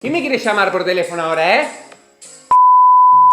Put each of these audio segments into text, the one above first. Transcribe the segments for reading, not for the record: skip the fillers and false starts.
¿Quién me quiere llamar por teléfono ahora,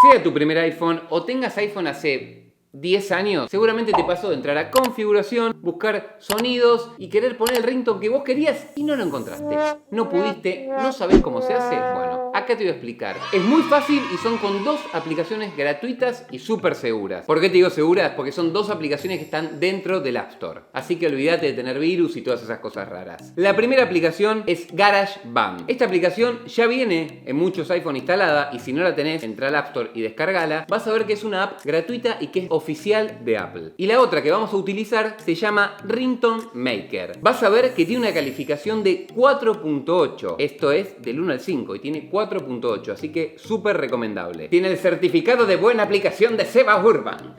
Sea tu primer iPhone o tengas iPhone hace 10 años, seguramente te pasó de entrar a configuración, buscar sonidos y querer poner el ringtone que vos querías y no lo encontraste. No pudiste, no sabés cómo se hace. Bueno, acá te voy a explicar. Es muy fácil y son con dos aplicaciones gratuitas y súper seguras. ¿Por qué te digo seguras? Porque son dos aplicaciones que están dentro del App Store. Así que olvídate de tener virus y todas esas cosas raras. La primera aplicación es GarageBand. Esta aplicación ya viene en muchos iPhone instalada y si no la tenés, entra al App Store y descargala. Vas a ver que es una app gratuita y que es oficial de Apple. Y la otra que vamos a utilizar se llama Ringtone Maker. Vas a ver que tiene una calificación de 4.8. Esto es del 1 al 5 y tiene 4.8, así que súper recomendable. Tiene el certificado de buena aplicación de Seba Urban.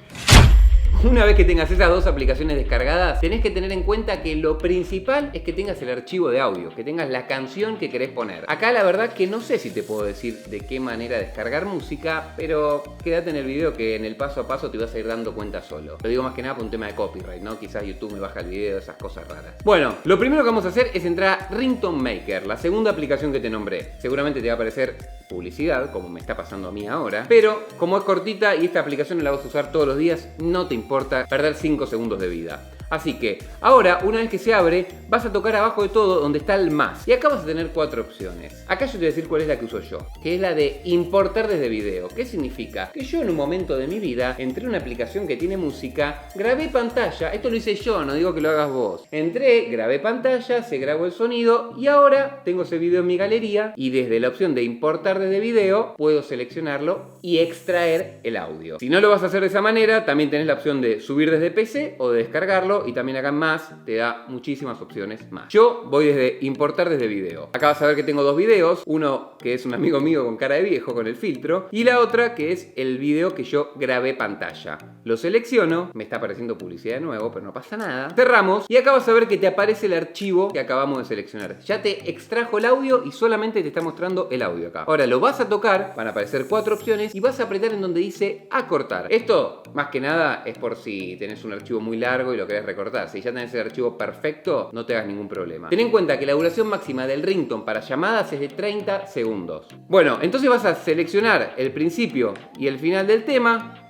Una vez que tengas esas dos aplicaciones descargadas, tenés que tener en cuenta que lo principal es que tengas el archivo de audio, que tengas la canción que querés poner. Acá la verdad que no sé si te puedo decir de qué manera descargar música, pero quédate en el video que en el paso a paso te vas a ir dando cuenta solo. Lo digo más que nada por un tema de copyright, ¿no? Quizás YouTube me baja el video, esas cosas raras. Bueno, lo primero que vamos a hacer es entrar a Ringtone Maker, la segunda aplicación que te nombré. Seguramente te va a aparecer publicidad, como me está pasando a mí ahora, pero como es cortita y esta aplicación la vas a usar todos los días, no te importa perder 5 segundos de vida. Así que ahora, una vez que se abre, vas a tocar abajo de todo donde está el más. Y acá vas a tener 4 opciones. Acá yo te voy a decir cuál es la que uso yo, que es la de importar desde video. ¿Qué significa? Que yo en un momento de mi vida entré a una aplicación que tiene música, grabé pantalla, esto lo hice yo, no digo que lo hagas vos. Entré, grabé pantalla, se grabó el sonido y ahora tengo ese video en mi galería y desde la opción de importar desde video puedo seleccionarlo y extraer el audio. Si no lo vas a hacer de esa manera, también tenés la opción de subir desde PC o de descargarlo. Y también acá en más te da muchísimas opciones más. Yo voy desde importar desde video. Acá vas a ver que tengo dos videos. Uno que es un amigo mío con cara de viejo con el filtro. Y la otra que es el video que yo grabé pantalla. Lo selecciono. Me está apareciendo publicidad de nuevo, pero no pasa nada. Cerramos. Y acá vas a ver que te aparece el archivo que acabamos de seleccionar. Ya te extrajo el audio y solamente te está mostrando el audio acá. Ahora lo vas a tocar. Van a aparecer 4 opciones. Y vas a apretar en donde dice acortar. Esto más que nada es por si tenés un archivo muy largo y lo querés recortar. Si ya tenés el archivo perfecto, no te hagas ningún problema. Ten en cuenta que la duración máxima del ringtone para llamadas es de 30 segundos. Bueno, entonces vas a seleccionar el principio y el final del tema.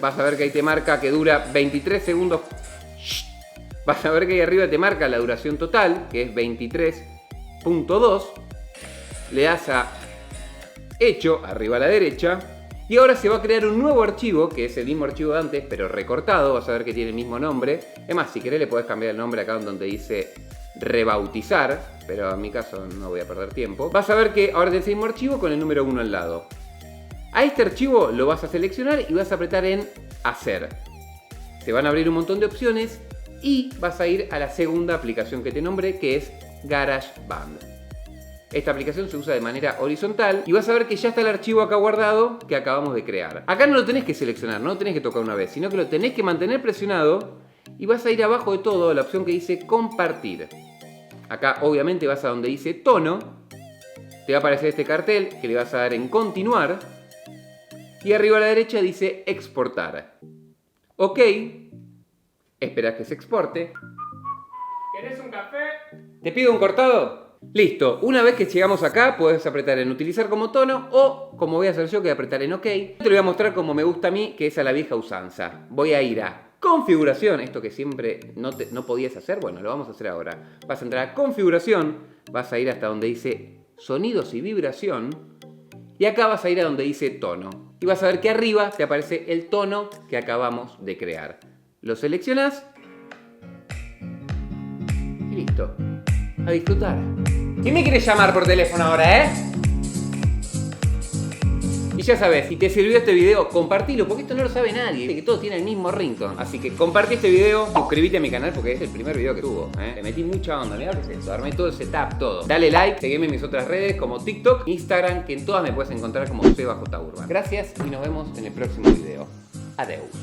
Vas a ver que ahí te marca que dura 23 segundos. Vas a ver que ahí arriba te marca la duración total, que es 23.2. Le das a hecho, arriba a la derecha. Y ahora se va a crear un nuevo archivo, que es el mismo archivo de antes, pero recortado. Vas a ver que tiene el mismo nombre. Es más, si querés le podés cambiar el nombre acá donde dice rebautizar, pero en mi caso no voy a perder tiempo. Vas a ver que ahora tenés el mismo archivo con el número 1 al lado. A este archivo lo vas a seleccionar y vas a apretar en hacer. Te van a abrir un montón de opciones y vas a ir a la segunda aplicación que te nombré, que es GarageBand. Esta aplicación se usa de manera horizontal y vas a ver que ya está el archivo acá guardado que acabamos de crear. Acá no lo tenés que seleccionar, no lo tenés que tocar una vez, sino que lo tenés que mantener presionado y vas a ir abajo de todo a la opción que dice compartir. Acá obviamente vas a donde dice tono, te va a aparecer este cartel que le vas a dar en continuar y arriba a la derecha dice exportar. Ok, esperás que se exporte. ¿Querés un café? ¿Te pido un cortado? Listo, una vez que llegamos acá puedes apretar en utilizar como tono o como voy a hacer yo que apretar en OK. Te lo voy a mostrar como me gusta a mí, que es a la vieja usanza. Voy a ir a configuración, esto que siempre no podías hacer, bueno, lo vamos a hacer ahora. Vas a entrar a configuración, vas a ir hasta donde dice sonidos y vibración y acá vas a ir a donde dice tono. Y vas a ver que arriba te aparece el tono que acabamos de crear. Lo seleccionás y listo. A disfrutar. ¿Quién me quiere llamar por teléfono ahora, Y ya sabes, si te sirvió este video, compartilo, porque esto no lo sabe nadie, que todo tiene el mismo ringtone. Así que compartí este video, suscríbete a mi canal porque es el primer video que tuvo, Le metí mucha onda, mirá lo que es eso, armé todo el setup, todo. Dale like, seguime en mis otras redes como TikTok, Instagram, que en todas me puedes encontrar como Seba J. Urban. Gracias y nos vemos en el próximo video. Adeus.